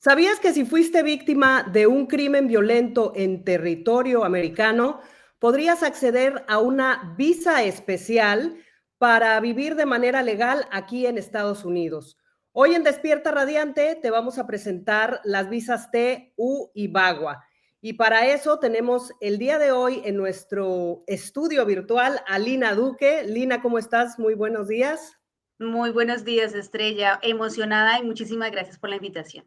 ¿Sabías que si fuiste víctima de un crimen violento en territorio americano, podrías acceder a una visa especial para vivir de manera legal aquí en Estados Unidos? Hoy en Despierta Radiante te vamos a presentar las visas T, U y VAWA. Y para eso tenemos el día de hoy en nuestro estudio virtual a Lina Duque. Lina, ¿cómo estás? Muy buenos días. Muy buenos días, Estrella. Emocionada y muchísimas gracias por la invitación.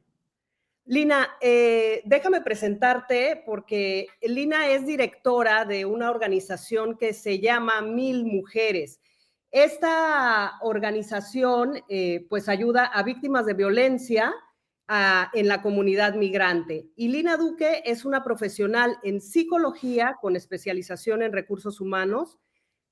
Lina, déjame presentarte porque Lina es directora de una organización que se llama Mil Mujeres. Esta organización pues ayuda a víctimas de violencia en la comunidad migrante. Y Lina Duque es una profesional en psicología con especialización en recursos humanos.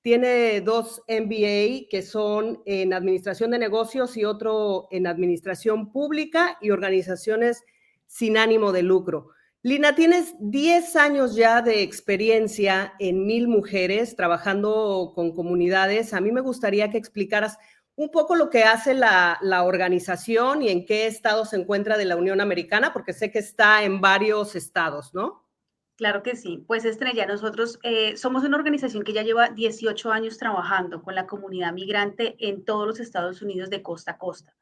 Tiene 2 MBA que son en administración de negocios y otro en administración pública y organizaciones sin ánimo de lucro. Lina, tienes 10 años ya de experiencia en Mil Mujeres, trabajando con comunidades. A mí me gustaría que explicaras un poco lo que hace la organización y en qué estado se encuentra de la Unión Americana, porque sé que está en varios estados, ¿no? Claro que sí. Pues Estrella, nosotros somos una organización que ya lleva 18 años trabajando con la comunidad migrante en todos los Estados Unidos de costa a costa.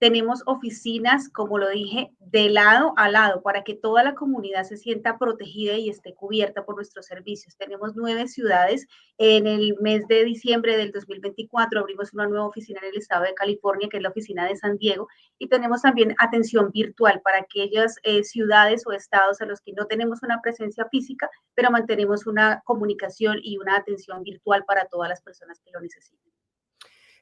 Tenemos oficinas, como lo dije, de lado a lado para que toda la comunidad se sienta protegida y esté cubierta por nuestros servicios. Tenemos 9 ciudades. En el mes de diciembre del 2024 abrimos una nueva oficina en el estado de California, que es la oficina de San Diego, y tenemos también atención virtual para aquellas ciudades o estados a los que no tenemos una presencia física, pero mantenemos una comunicación y una atención virtual para todas las personas que lo necesiten.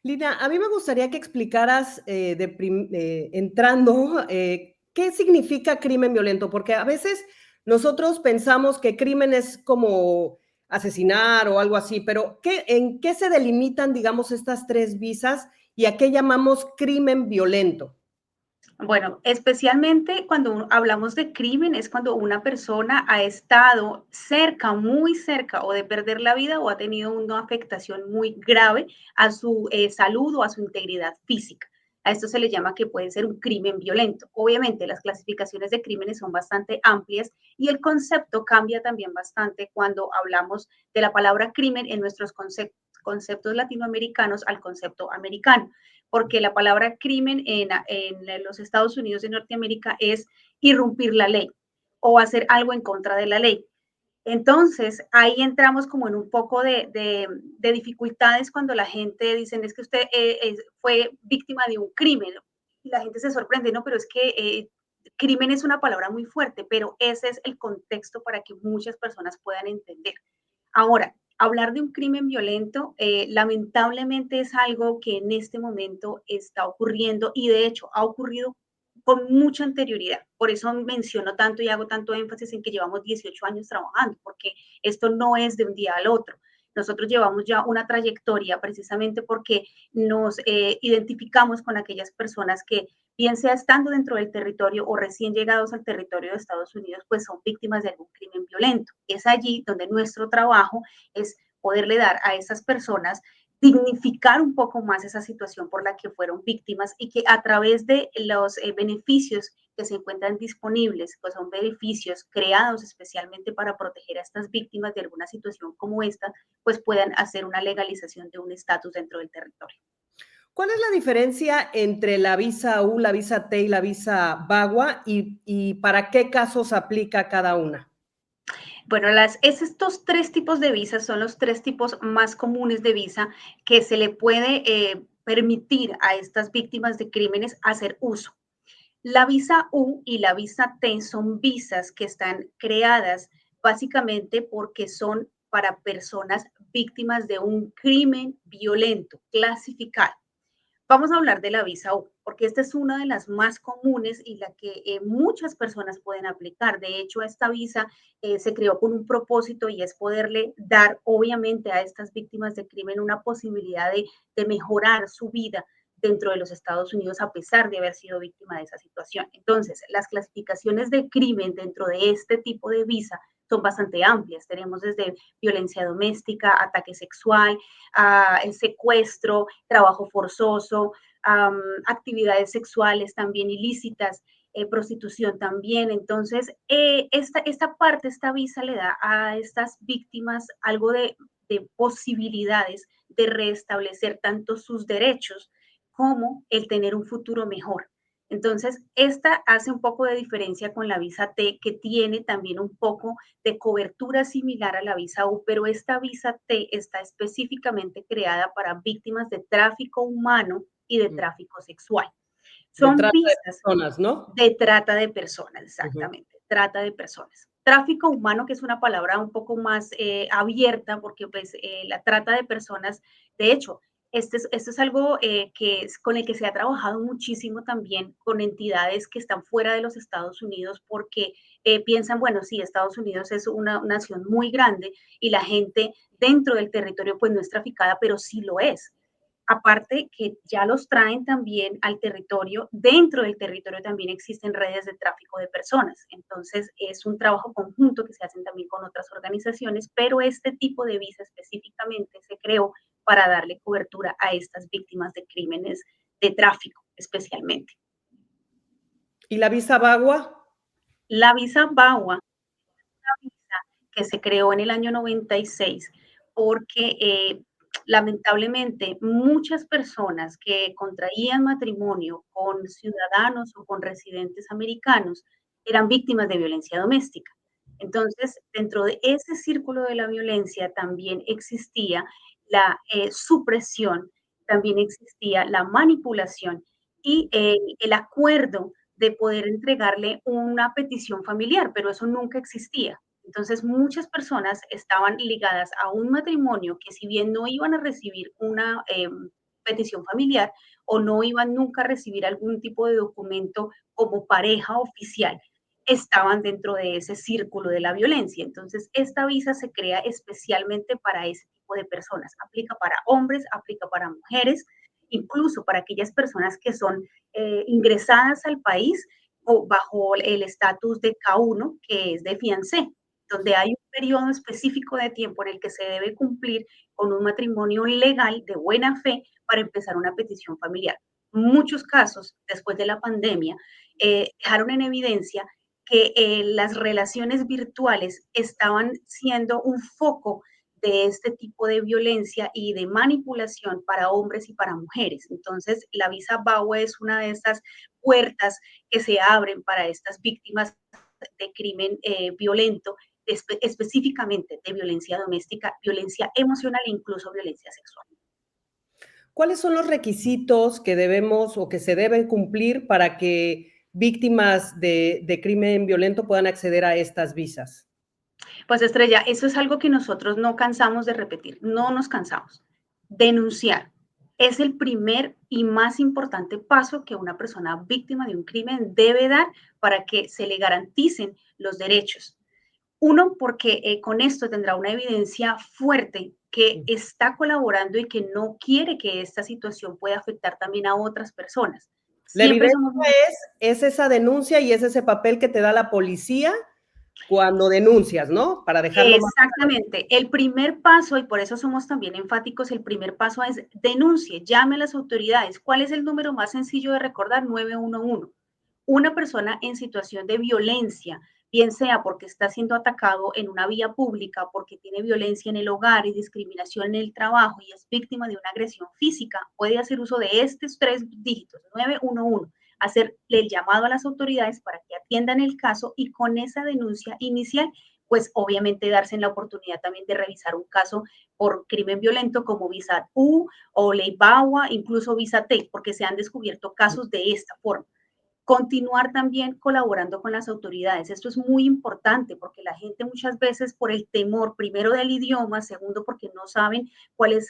Lina, a mí me gustaría que explicaras entrando qué significa crimen violento, porque a veces nosotros pensamos que crimen es como asesinar o algo así, pero ¿en qué se delimitan, digamos, estas tres visas y a qué llamamos crimen violento? Bueno, especialmente cuando hablamos de crimen es cuando una persona ha estado cerca, muy cerca, o de perder la vida o ha tenido una afectación muy grave a su salud o a su integridad física. A esto se le llama que puede ser un crimen violento. Obviamente, las clasificaciones de crímenes son bastante amplias y el concepto cambia también bastante cuando hablamos de la palabra crimen en nuestros conceptos latinoamericanos al concepto americano, porque la palabra crimen en los Estados Unidos de Norteamérica es irrumpir la ley o hacer algo en contra de la ley. Entonces, ahí entramos como en un poco de dificultades cuando la gente dice, es que usted fue víctima de un crimen. Y la gente se sorprende, no, pero es que crimen es una palabra muy fuerte, pero ese es el contexto para que muchas personas puedan entender. Ahora, hablar de un crimen violento, lamentablemente es algo que en este momento está ocurriendo y de hecho ha ocurrido con mucha anterioridad. Por eso menciono tanto y hago tanto énfasis en que llevamos 18 años trabajando, porque esto no es de un día al otro. Nosotros llevamos ya una trayectoria precisamente porque nos identificamos con aquellas personas que, bien sea estando dentro del territorio o recién llegados al territorio de Estados Unidos, pues son víctimas de algún crimen violento. Es allí donde nuestro trabajo es poderle dar a esas personas dignificar un poco más esa situación por la que fueron víctimas y que a través de los beneficios que se encuentran disponibles, pues son beneficios creados especialmente para proteger a estas víctimas de alguna situación como esta, pues puedan hacer una legalización de un estatus dentro del territorio. ¿Cuál es la diferencia entre la visa U, la visa T y la visa VAWA y para qué casos aplica cada una? Bueno, estos 3 tipos de visas son los 3 tipos más comunes de visa que se le puede permitir a estas víctimas de crímenes hacer uso. La visa U y la visa T son visas que están creadas básicamente porque son para personas víctimas de un crimen violento clasificado. Vamos a hablar de la visa U, porque esta es una de las más comunes y la que muchas personas pueden aplicar. De hecho, esta visa se creó con un propósito y es poderle dar, obviamente, a estas víctimas de crimen una posibilidad de mejorar su vida dentro de los Estados Unidos a pesar de haber sido víctima de esa situación. Entonces, las clasificaciones de crimen dentro de este tipo de visa son bastante amplias. Tenemos desde violencia doméstica, ataque sexual, el secuestro, trabajo forzoso, actividades sexuales también ilícitas. prostitución también. Entonces, esta visa le da a estas víctimas algo de posibilidades de restablecer tanto sus derechos como el tener un futuro mejor. Entonces, esta hace un poco de diferencia con la visa T, que tiene también un poco de cobertura similar a la visa U, pero esta visa T está específicamente creada para víctimas de tráfico humano y de tráfico sexual. De Son trata de visas personas, ¿no? de trata de personas, Ujú. exactamente, trata de personas. Tráfico humano, que es una palabra un poco más abierta, porque pues la trata de personas, de hecho, esto es algo con el que se ha trabajado muchísimo también con entidades que están fuera de los Estados Unidos, porque piensan, bueno, sí, Estados Unidos es una nación muy grande y la gente dentro del territorio pues no es traficada, pero sí lo es. Aparte que ya los traen también al territorio, dentro del territorio también existen redes de tráfico de personas. Entonces es un trabajo conjunto que se hacen también con otras organizaciones, pero este tipo de visa específicamente se creó para darle cobertura a estas víctimas de crímenes de tráfico especialmente. ¿Y la visa VAWA? La visa BAWA que se creó en el año 96 porque lamentablemente muchas personas que contraían matrimonio con ciudadanos o con residentes americanos eran víctimas de violencia doméstica. Entonces, dentro de ese círculo de la violencia también existía la supresión, también existía la manipulación y el acuerdo de poder entregarle una petición familiar, pero eso nunca existía. Entonces, muchas personas estaban ligadas a un matrimonio que si bien no iban a recibir una petición familiar o no iban nunca a recibir algún tipo de documento como pareja oficial, estaban dentro de ese círculo de la violencia. Entonces, esta visa se crea especialmente para ese tipo de personas. Aplica para hombres, aplica para mujeres, incluso para aquellas personas que son ingresadas al país o bajo el estatus de K1, que es de fiancé, donde hay un periodo específico de tiempo en el que se debe cumplir con un matrimonio legal de buena fe para empezar una petición familiar. Muchos casos después de la pandemia dejaron en evidencia que las relaciones virtuales estaban siendo un foco de este tipo de violencia y de manipulación para hombres y para mujeres. Entonces, la visa BAWA es una de esas puertas que se abren para estas víctimas de crimen violento, específicamente de violencia doméstica, violencia emocional e incluso violencia sexual. ¿Cuáles son los requisitos que debemos o que se deben cumplir para que víctimas de crimen violento puedan acceder a estas visas? Pues Estrella, eso es algo que nosotros no cansamos de repetir, no nos cansamos. Denunciar es el primer y más importante paso que una persona víctima de un crimen debe dar para que se le garanticen los derechos. Uno, porque con esto tendrá una evidencia fuerte que está colaborando y que no quiere que esta situación pueda afectar también a otras personas. La Siempre evidencia somos es esa denuncia y es ese papel que te da la policía cuando denuncias, ¿no? Para dejarlo más. exactamente. El primer paso, y por eso somos también enfáticos, el primer paso es denuncie, llame a las autoridades. ¿Cuál es el número más sencillo de recordar? 911. Una persona en situación de violencia, bien sea porque está siendo atacado en una vía pública, porque tiene violencia en el hogar y discriminación en el trabajo y es víctima de una agresión física, puede hacer uso de estos 3 dígitos, 911, hacer el llamado a las autoridades para que atiendan el caso y con esa denuncia inicial pues obviamente darse en la oportunidad también de revisar un caso por crimen violento como visa U o ley BAWA, incluso visa T, porque se han descubierto casos de esta forma. Continuar también colaborando con las autoridades. Esto es muy importante porque la gente muchas veces por el temor, primero del idioma, segundo porque no saben cuál es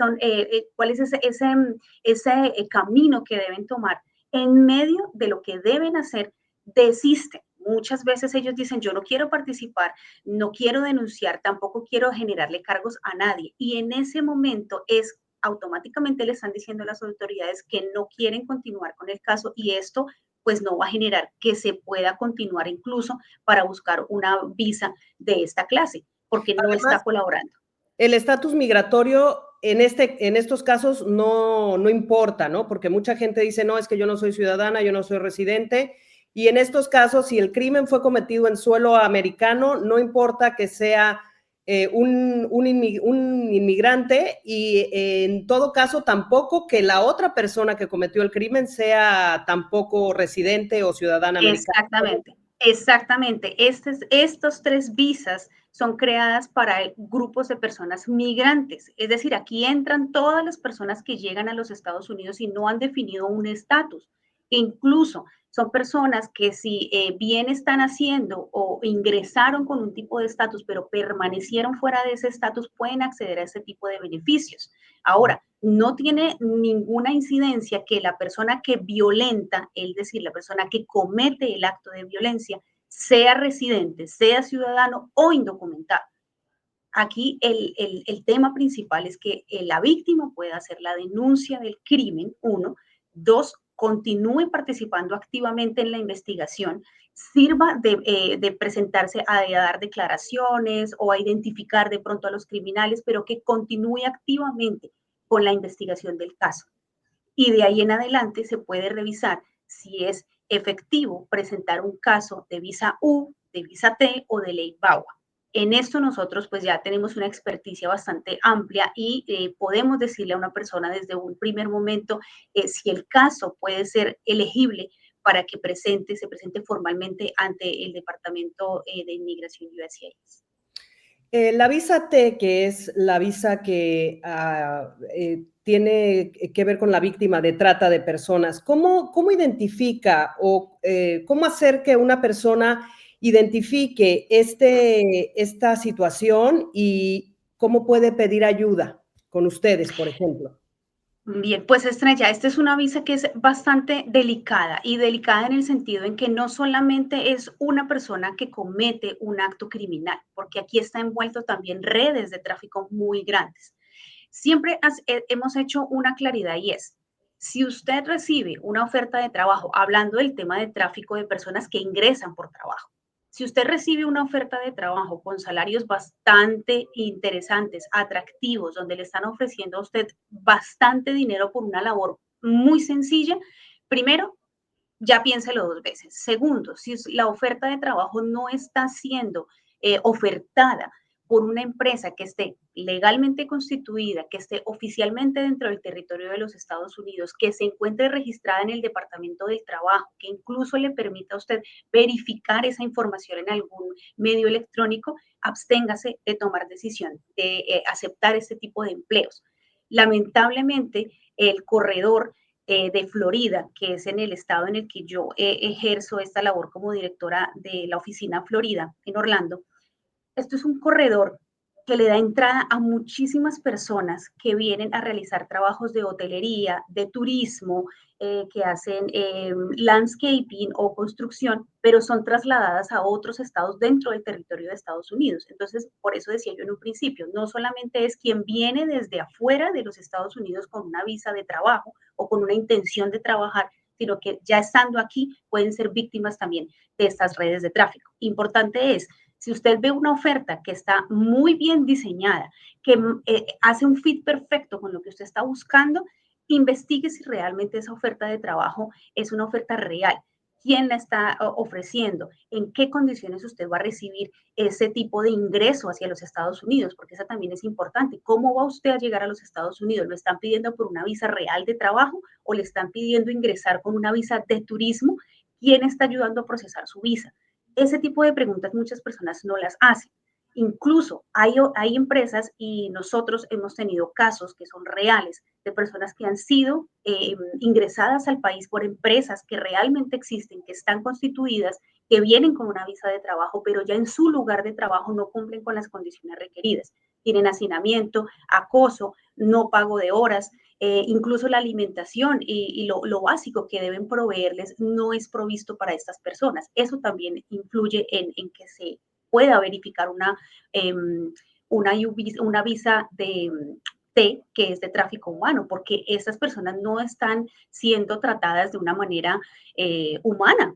ese camino que deben tomar en medio de lo que deben hacer, desisten. Muchas veces ellos dicen, yo no quiero participar, no quiero denunciar, tampoco quiero generarle cargos a nadie. Y en ese momento es automáticamente le están diciendo a las autoridades que no quieren continuar con el caso y esto pues no va a generar que se pueda continuar incluso para buscar una visa de esta clase, porque no Además, está colaborando. el estatus migratorio en estos casos no importa, ¿no? Porque mucha gente dice, no, es que yo no soy ciudadana, yo no soy residente, Y en estos casos, si el crimen fue cometido en suelo americano, no importa que sea un inmigrante y en todo caso tampoco que la otra persona que cometió el crimen sea tampoco residente o ciudadana americana. Exactamente, exactamente. Estos tres visas son creadas para grupos de personas migrantes. Es decir, aquí entran todas las personas que llegan a los Estados Unidos y no han definido un estatus. Incluso son personas que si bien están haciendo o ingresaron con un tipo de estatus, pero permanecieron fuera de ese estatus, pueden acceder a ese tipo de beneficios. Ahora, no tiene ninguna incidencia que la persona que violenta, es decir, la persona que comete el acto de violencia, sea residente, sea ciudadano o indocumentado. Aquí el tema principal es que la víctima pueda hacer la denuncia del crimen, uno. Dos, continúe participando activamente en la investigación, sirva de presentarse a dar declaraciones o a identificar de pronto a los criminales, pero que continúe activamente con la investigación del caso. Y de ahí en adelante se puede revisar si es efectivo presentar un caso de visa U, de visa T o de ley BAWA. En esto nosotros pues ya tenemos una experticia bastante amplia y podemos decirle a una persona desde un primer momento si el caso puede ser elegible para que se presente formalmente ante el Departamento de Inmigración USCIS. La visa T, que es la visa que tiene que ver con la víctima de trata de personas, ¿cómo identifica o cómo hacer que una persona identifique esta situación y cómo puede pedir ayuda con ustedes, por ejemplo? Bien, pues Estrella, esta es una visa que es bastante delicada y delicada en el sentido en que no solamente es una persona que comete un acto criminal, porque aquí está envuelto también redes de tráfico muy grandes. Siempre hemos hecho una claridad y es, si usted recibe una oferta de trabajo, hablando del tema de tráfico de personas que ingresan por trabajo, si usted recibe una oferta de trabajo con salarios bastante interesantes, atractivos, donde le están ofreciendo a usted bastante dinero por una labor muy sencilla, primero, ya piénselo dos veces. Segundo, si la oferta de trabajo no está siendo ofertada por una empresa que esté legalmente constituida, que esté oficialmente dentro del territorio de los Estados Unidos, que se encuentre registrada en el Departamento del Trabajo, que incluso le permita a usted verificar esa información en algún medio electrónico, absténgase de tomar decisión de aceptar este tipo de empleos. Lamentablemente, el corredor de Florida, que es en el estado en el que yo ejerzo esta labor como directora de la oficina Florida en Orlando. Esto es un corredor que le da entrada a muchísimas personas que vienen a realizar trabajos de hotelería, de turismo, que hacen landscaping o construcción, pero son trasladadas a otros estados dentro del territorio de Estados Unidos. Entonces, por eso decía yo en un principio, no solamente es quien viene desde afuera de los Estados Unidos con una visa de trabajo o con una intención de trabajar, sino que ya estando aquí pueden ser víctimas también de estas redes de tráfico. Importante es, si usted ve una oferta que está muy bien diseñada, que hace un fit perfecto con lo que usted está buscando, investigue si realmente esa oferta de trabajo es una oferta real. ¿Quién la está ofreciendo? ¿En qué condiciones usted va a recibir ese tipo de ingreso hacia los Estados Unidos? Porque esa también es importante. ¿Cómo va usted a llegar a los Estados Unidos? ¿Lo están pidiendo por una visa real de trabajo o le están pidiendo ingresar con una visa de turismo? ¿Quién está ayudando a procesar su visa? Ese tipo de preguntas muchas personas no las hacen. Incluso hay empresas y nosotros hemos tenido casos que son reales de personas que han sido ingresadas al país por empresas que realmente existen, que están constituidas, que vienen con una visa de trabajo, pero ya en su lugar de trabajo no cumplen con las condiciones requeridas. Tienen hacinamiento, acoso, no pago de horas, incluso la alimentación y lo básico que deben proveerles no es provisto para estas personas. Eso también influye en que se pueda verificar una visa de T, que es de tráfico humano, porque estas personas no están siendo tratadas de una manera humana,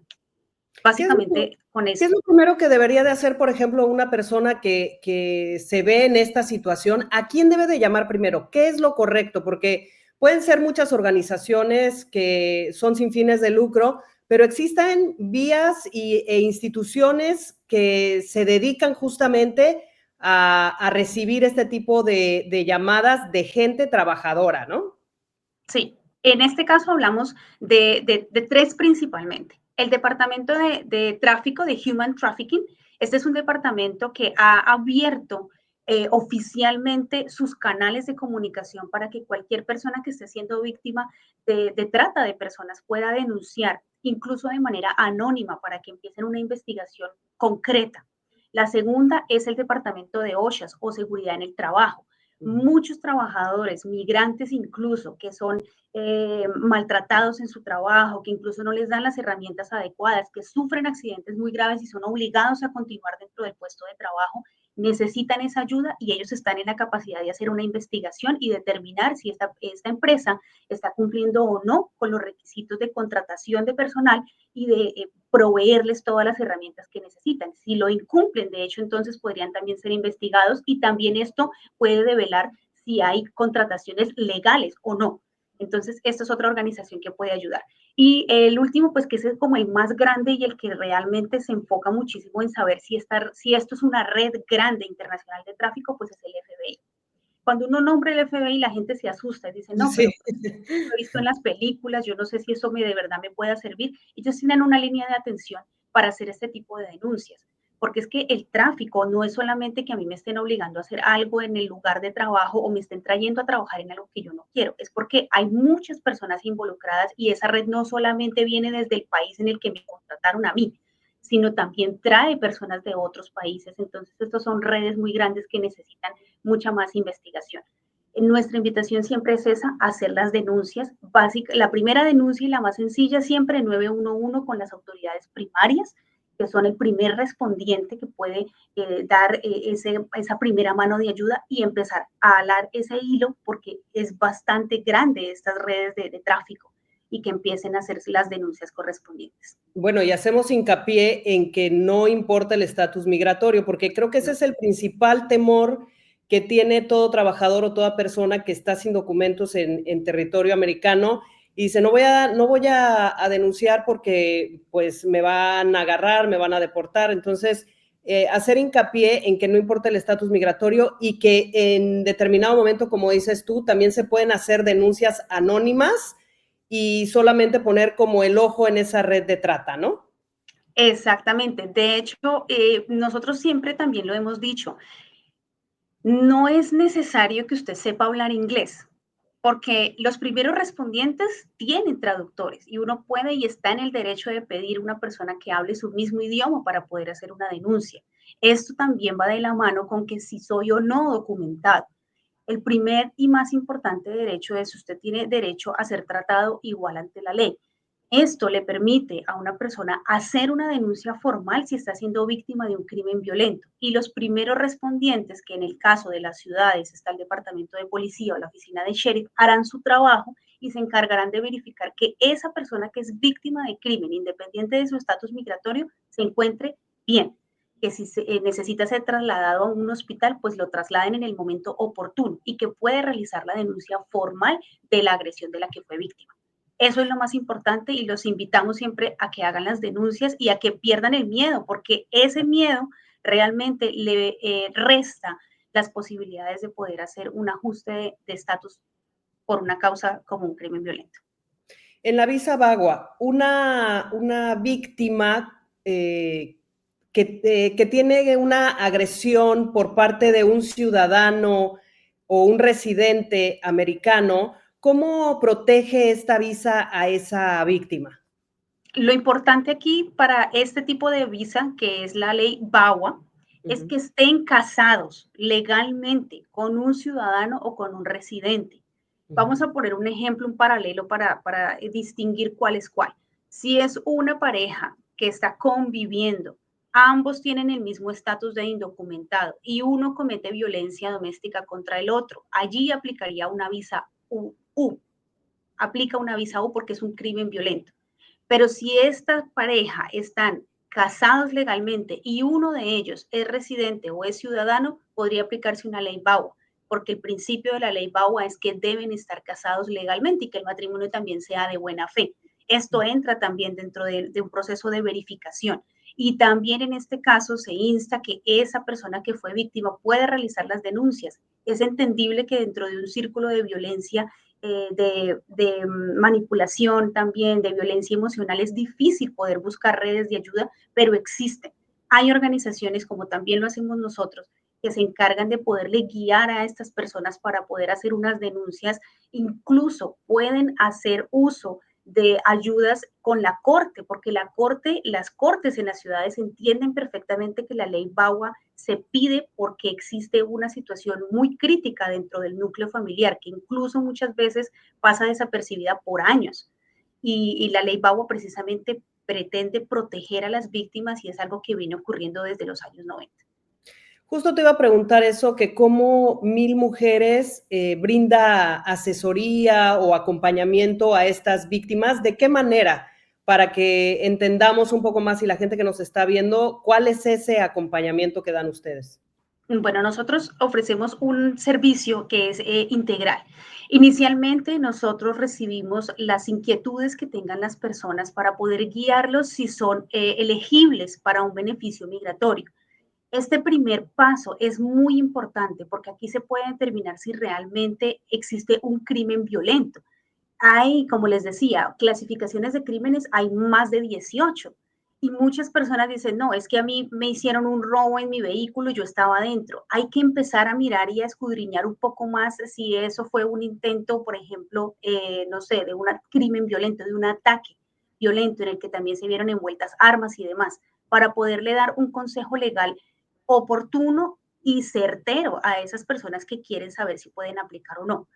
básicamente con ¿Qué es esto. lo primero que debería de hacer, por ejemplo, una persona que se ve en esta situación? ¿A quién debe de llamar primero? ¿Qué es lo correcto? Porque pueden ser muchas organizaciones que son sin fines de lucro, pero existen vías e instituciones que se dedican justamente a recibir este tipo de llamadas de gente trabajadora, ¿no? Sí, en este caso hablamos de tres principalmente. El departamento de tráfico, de Human Trafficking, este es un departamento que ha abierto oficialmente sus canales de comunicación para que cualquier persona que esté siendo víctima de trata de personas pueda denunciar, incluso de manera anónima, para que empiecen una investigación concreta. La segunda es el departamento de OSHAs o seguridad en el trabajo. Muchos trabajadores, migrantes incluso, que son maltratados en su trabajo, que incluso no les dan las herramientas adecuadas, que sufren accidentes muy graves y son obligados a continuar dentro del puesto de trabajo, necesitan esa ayuda y ellos están en la capacidad de hacer una investigación y determinar si esta empresa está cumpliendo o no con los requisitos de contratación de personal y de proveerles todas las herramientas que necesitan. Si lo incumplen, de hecho, entonces podrían también ser investigados y también esto puede develar si hay contrataciones legales o no. Entonces, esta es otra organización que puede ayudar. Y el último, pues que ese es como el más grande y el que realmente se enfoca muchísimo en saber si esto es una red grande internacional de tráfico, pues es el FBI. Cuando uno nombra el FBI, la gente se asusta y dice, no, Sí. pero pues, lo he visto en las películas, yo no sé si eso de verdad me pueda servir. Ellos tienen una línea de atención para hacer este tipo de denuncias. Porque es que el tráfico no es solamente que a mí me estén obligando a hacer algo en el lugar de trabajo o me estén trayendo a trabajar en algo que yo no quiero, es porque hay muchas personas involucradas y esa red no solamente viene desde el país en el que me contrataron a mí, sino también trae personas de otros países. Entonces, estas son redes muy grandes que necesitan mucha más investigación. Nuestra invitación siempre es esa, hacer las denuncias básicas. La primera denuncia y la más sencilla siempre 911 con las autoridades primarias, que son el primer respondiente que puede dar esa primera mano de ayuda y empezar a alar ese hilo porque es bastante grande estas redes de tráfico y que empiecen a hacer las denuncias correspondientes. Bueno, y hacemos hincapié en que no importa el estatus migratorio, porque creo que ese No. es el principal temor que tiene todo trabajador o toda persona que está sin documentos en territorio americano y dice, no voy a denunciar porque pues me van a agarrar, me van a deportar. Entonces, hacer hincapié en que no importa el estatus migratorio y que en determinado momento, como dices tú, también se pueden hacer denuncias anónimas y solamente poner como el ojo en esa red de trata, ¿no? Exactamente. De hecho, nosotros siempre también lo hemos dicho, no es necesario que usted sepa hablar inglés, porque los primeros respondientes tienen traductores y uno puede y está en el derecho de pedir una persona que hable su mismo idioma para poder hacer una denuncia. Esto también va de la mano con que si soy o no documentado. El primer y más importante derecho es usted tiene derecho a ser tratado igual ante la ley. Esto le permite a una persona hacer una denuncia formal si está siendo víctima de un crimen violento. Y los primeros respondientes, que en el caso de las ciudades está el departamento de policía o la oficina de sheriff, harán su trabajo y se encargarán de verificar que esa persona que es víctima de crimen, independiente de su estatus migratorio, se encuentre bien. Que si necesita ser trasladado a un hospital, pues lo trasladen en el momento oportuno y que puede realizar la denuncia formal de la agresión de la que fue víctima. Eso es lo más importante y los invitamos siempre a que hagan las denuncias y a que pierdan el miedo, porque ese miedo realmente le resta las posibilidades de poder hacer un ajuste de estatus por una causa como un crimen violento. En la visa Bagua, una víctima que tiene una agresión por parte de un ciudadano o un residente americano, ¿cómo protege esta visa a esa víctima? Lo importante aquí para este tipo de visa, que es la ley BAWA, es que estén casados legalmente con un ciudadano o con un residente. Vamos a poner un ejemplo, un paralelo para distinguir cuál es cuál. Si es una pareja que está conviviendo, ambos tienen el mismo estatus de indocumentado y uno comete violencia doméstica contra el otro, allí aplicaría una visa U. Aplica una visa U porque es un crimen violento. Pero si esta pareja están casados legalmente y uno de ellos es residente o es ciudadano, podría aplicarse una ley BAWA, porque el principio de la ley BAWA es que deben estar casados legalmente y que el matrimonio también sea de buena fe. Esto entra también dentro de un proceso de verificación. Y también en este caso se insta que esa persona que fue víctima pueda realizar las denuncias. Es entendible que dentro de un círculo de violencia, de manipulación también, de violencia emocional, es difícil poder buscar redes de ayuda, pero existen. Hay organizaciones, como también lo hacemos nosotros, que se encargan de poderle guiar a estas personas para poder hacer unas denuncias. Incluso pueden hacer uso de ayudas con la corte, porque las cortes en las ciudades entienden perfectamente que la ley BAWA se pide porque existe una situación muy crítica dentro del núcleo familiar, que incluso muchas veces pasa desapercibida por años. Y la ley BAWA precisamente pretende proteger a las víctimas y es algo que viene ocurriendo desde los años 90. Justo te iba a preguntar eso, que cómo Mil Mujeres brinda asesoría o acompañamiento a estas víctimas, ¿de qué manera? Para que entendamos un poco más y la gente que nos está viendo, ¿cuál es ese acompañamiento que dan ustedes? Bueno, nosotros ofrecemos un servicio que es integral. Inicialmente nosotros recibimos las inquietudes que tengan las personas para poder guiarlos si son elegibles para un beneficio migratorio. Este primer paso es muy importante porque aquí se puede determinar si realmente existe un crimen violento. Hay, como les decía, clasificaciones de crímenes, hay más de 18. Y muchas personas dicen, no, es que a mí me hicieron un robo en mi vehículo y yo estaba adentro. Hay que empezar a mirar y a escudriñar un poco más si eso fue un intento, por ejemplo, no sé, de un crimen violento, de un ataque violento en el que también se vieron envueltas armas y demás, para poderle dar un consejo legal oportuno y certero a esas personas que quieren saber si pueden aplicar o no.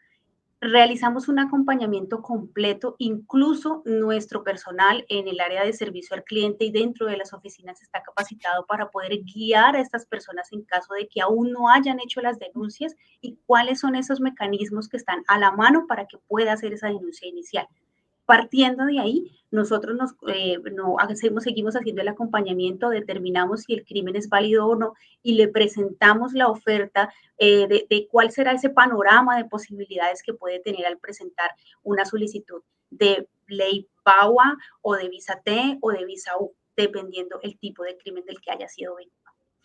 Realizamos un acompañamiento completo, incluso nuestro personal en el área de servicio al cliente y dentro de las oficinas está capacitado para poder guiar a estas personas en caso de que aún no hayan hecho las denuncias y cuáles son esos mecanismos que están a la mano para que pueda hacer esa denuncia inicial. Partiendo de ahí, nosotros no hacemos, seguimos haciendo el acompañamiento, determinamos si el crimen es válido o no y le presentamos la oferta de cuál será ese panorama de posibilidades que puede tener al presentar una solicitud de ley PAUA o de visa T o de visa U, dependiendo el tipo de crimen del que haya sido víctima.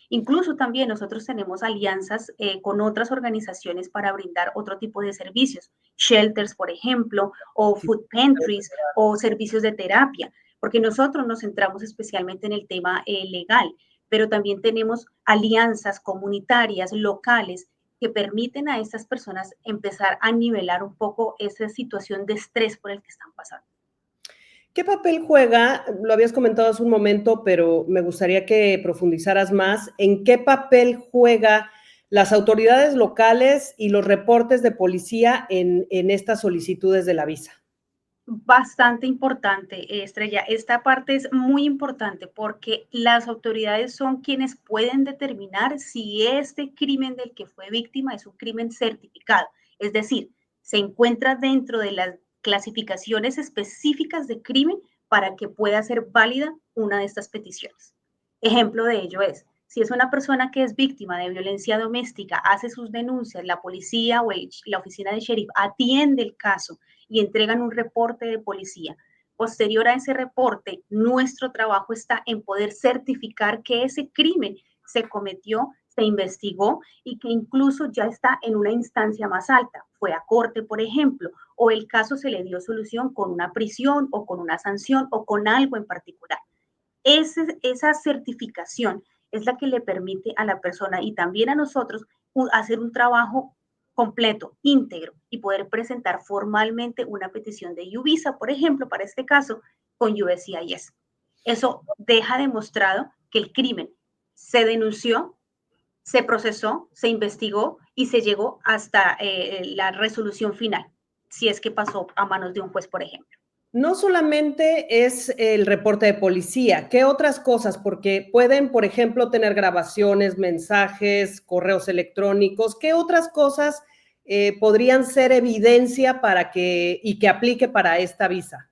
Incluso también nosotros tenemos alianzas con otras organizaciones para brindar otro tipo de servicios, shelters, por ejemplo, o food pantries o servicios de terapia, porque nosotros nos centramos especialmente en el tema legal, pero también tenemos alianzas comunitarias, locales, que permiten a estas personas empezar a nivelar un poco esa situación de estrés por el que están pasando. ¿Qué papel juega? Lo habías comentado hace un momento, pero me gustaría que profundizaras más. ¿En qué papel juega las autoridades locales y los reportes de policía en estas solicitudes de la visa? Bastante importante, Estrella. Esta parte es muy importante porque las autoridades son quienes pueden determinar si este crimen del que fue víctima es un crimen certificado, es decir, se encuentra dentro de las clasificaciones específicas de crimen para que pueda ser válida una de estas peticiones. Ejemplo de ello es, si es una persona que es víctima de violencia doméstica, hace sus denuncias, la policía o la oficina de sheriff atiende el caso y entregan un reporte de policía. Posterior a ese reporte, nuestro trabajo está en poder certificar que ese crimen se cometió, se investigó y que incluso ya está en una instancia más alta. Fue a corte, por ejemplo, o el caso se le dio solución con una prisión o con una sanción o con algo en particular. Esa certificación es la que le permite a la persona y también a nosotros hacer un trabajo completo, íntegro y poder presentar formalmente una petición de U-Visa, por ejemplo, para este caso, con USCIS. Eso deja demostrado que el crimen se denunció, se procesó, se investigó y se llegó hasta la resolución final, si es que pasó a manos de un juez, por ejemplo. No solamente es el reporte de policía, ¿qué otras cosas? Porque pueden, por ejemplo, tener grabaciones, mensajes, correos electrónicos, ¿qué otras cosas podrían ser evidencia para que aplique para esta visa?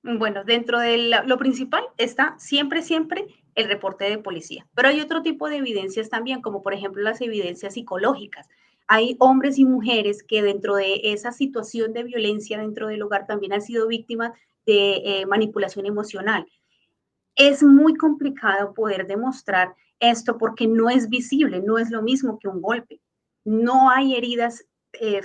Bueno, dentro de lo principal está siempre, siempre el reporte de policía, pero hay otro tipo de evidencias también, como por ejemplo las evidencias psicológicas. Hay hombres y mujeres que dentro de esa situación de violencia dentro del hogar también han sido víctimas de manipulación emocional. Es muy complicado poder demostrar esto porque no es visible, no es lo mismo que un golpe. No hay heridas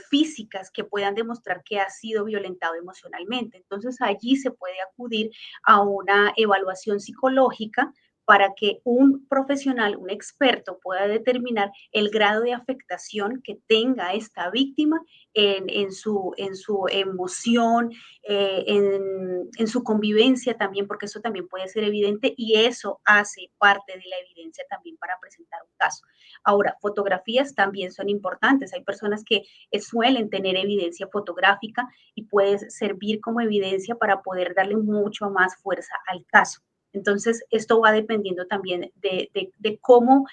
físicas que puedan demostrar que ha sido violentado emocionalmente. Entonces allí se puede acudir a una evaluación psicológica para que un profesional, un experto, pueda determinar el grado de afectación que tenga esta víctima en su emoción, en su convivencia también, porque eso también puede ser evidente y eso hace parte de la evidencia también para presentar un caso. Ahora, fotografías también son importantes. Hay personas que suelen tener evidencia fotográfica y puede servir como evidencia para poder darle mucho más fuerza al caso. Entonces, esto va dependiendo también de cómo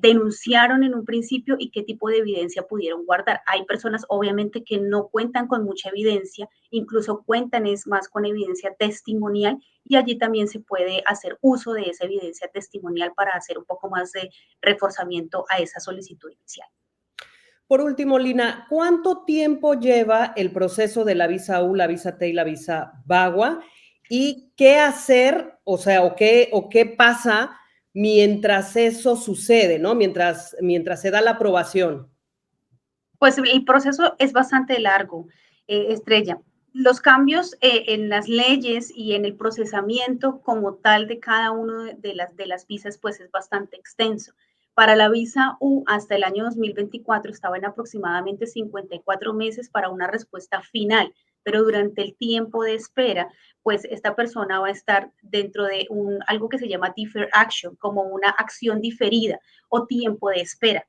denunciaron en un principio y qué tipo de evidencia pudieron guardar. Hay personas, obviamente, que no cuentan con mucha evidencia, incluso cuentan es más con evidencia testimonial y allí también se puede hacer uso de esa evidencia testimonial para hacer un poco más de reforzamiento a esa solicitud inicial. Por último, Lina, ¿cuánto tiempo lleva el proceso de la visa U, la visa T y la visa VAWA? ¿Y qué hacer, o sea, o qué pasa mientras eso sucede, ¿no? Mientras se da la aprobación. Pues el proceso es bastante largo, Estrella. Los cambios en las leyes y en el procesamiento como tal de cada una de las visas, pues es bastante extenso. Para la visa U, hasta el año 2024 estaba en aproximadamente 54 meses para una respuesta final, pero durante el tiempo de espera, pues esta persona va a estar dentro de algo que se llama deferred action, como una acción diferida o tiempo de espera.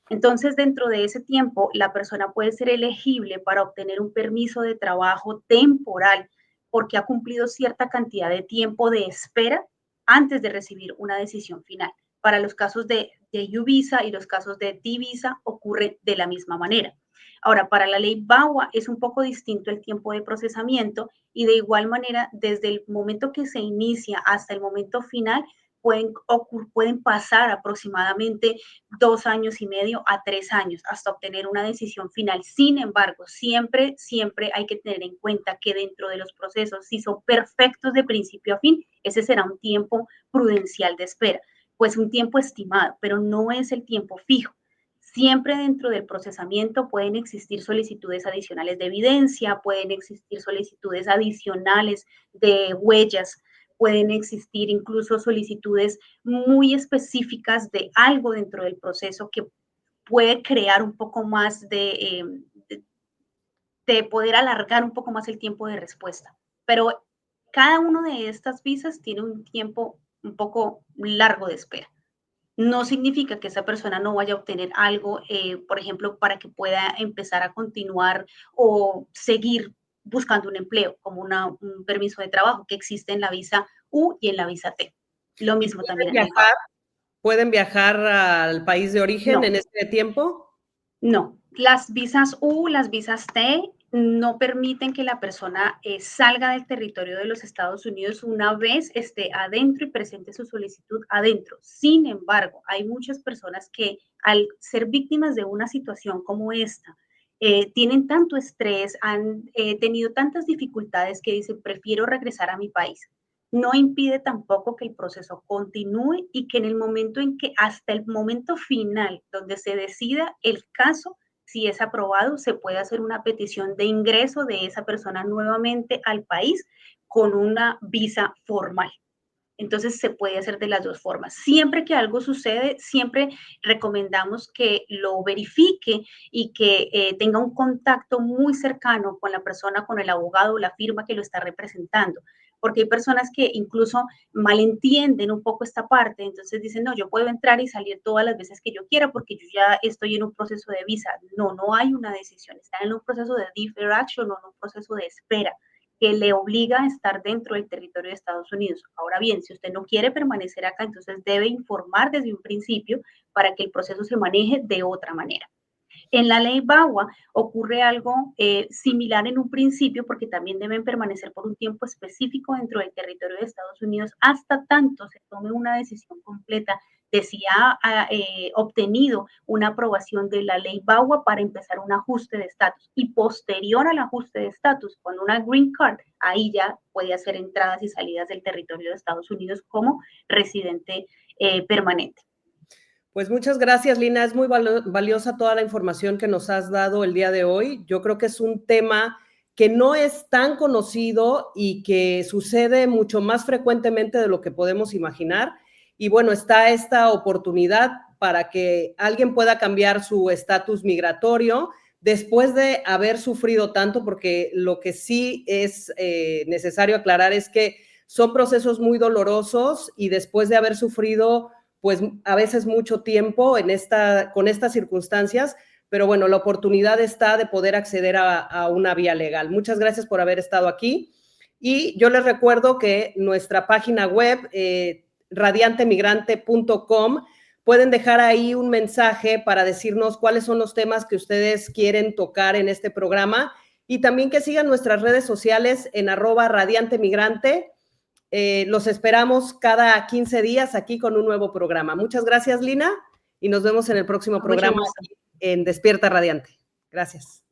Entonces, dentro de ese tiempo, la persona puede ser elegible para obtener un permiso de trabajo temporal porque ha cumplido cierta cantidad de tiempo de espera antes de recibir una decisión final. Para los casos de U-Visa y los casos de D-Visa ocurre de la misma manera. Ahora, para la ley VAWA es un poco distinto el tiempo de procesamiento y de igual manera, desde el momento que se inicia hasta el momento final, pueden pasar aproximadamente 2 años y medio a 3 años hasta obtener una decisión final. Sin embargo, siempre, siempre hay que tener en cuenta que dentro de los procesos, si son perfectos de principio a fin, ese será un tiempo prudencial de espera, pues un tiempo estimado, pero no es el tiempo fijo. Siempre dentro del procesamiento pueden existir solicitudes adicionales de evidencia, pueden existir solicitudes adicionales de huellas, pueden existir incluso solicitudes muy específicas de algo dentro del proceso que puede crear un poco más de poder alargar un poco más el tiempo de respuesta. Pero cada uno de estas visas tiene un tiempo un poco largo de espera. No significa que esa persona no vaya a obtener algo, por ejemplo, para que pueda empezar a continuar o seguir buscando un empleo, como un permiso de trabajo que existe en la visa U y en la visa T. Lo ¿Y mismo también en el viajar, BAO. pueden viajar al país de origen en No, este tiempo? no. Las visas U, las visas T no permiten que la persona salga del territorio de los Estados Unidos una vez esté adentro y presente su solicitud adentro. Sin embargo, hay muchas personas que al ser víctimas de una situación como esta, tienen tanto estrés, han tenido tantas dificultades que dicen, prefiero regresar a mi país. No impide tampoco que el proceso continúe y que en el momento en que, hasta el momento final, donde se decida el caso, si es aprobado, se puede hacer una petición de ingreso de esa persona nuevamente al país con una visa formal. Entonces se puede hacer de las dos formas. Siempre que algo sucede, siempre recomendamos que lo verifique y que tenga un contacto muy cercano con la persona, con el abogado o la firma que lo está representando. Porque hay personas que incluso malentienden un poco esta parte, entonces dicen, no, yo puedo entrar y salir todas las veces que yo quiera porque yo ya estoy en un proceso de visa. No, no hay una decisión, están en un proceso de deferred action o en un proceso de espera que le obliga a estar dentro del territorio de Estados Unidos. Ahora bien, si usted no quiere permanecer acá, entonces debe informar desde un principio para que el proceso se maneje de otra manera. En la ley BAWA ocurre algo similar en un principio porque también deben permanecer por un tiempo específico dentro del territorio de Estados Unidos hasta tanto se tome una decisión completa decía, obtenido una aprobación de la ley BAUA para empezar un ajuste de estatus. Y posterior al ajuste de estatus, con una green card, ahí ya puede hacer entradas y salidas del territorio de Estados Unidos como residente permanente. Pues muchas gracias, Lina. Es muy valiosa toda la información que nos has dado el día de hoy. Yo creo que es un tema que no es tan conocido y que sucede mucho más frecuentemente de lo que podemos imaginar. Y bueno, está esta oportunidad para que alguien pueda cambiar su estatus migratorio después de haber sufrido tanto, porque lo que sí es necesario aclarar es que son procesos muy dolorosos y después de haber sufrido pues a veces mucho tiempo con estas circunstancias, pero bueno, la oportunidad está de poder acceder a una vía legal. Muchas gracias por haber estado aquí. Y yo les recuerdo que nuestra página web, radiantemigrante.com, pueden dejar ahí un mensaje para decirnos cuáles son los temas que ustedes quieren tocar en este programa y también que sigan nuestras redes sociales en @radiantemigrante. Los esperamos cada 15 días aquí con un nuevo programa. Muchas gracias, Lina, y nos vemos en el próximo programa en Despierta Radiante. Gracias.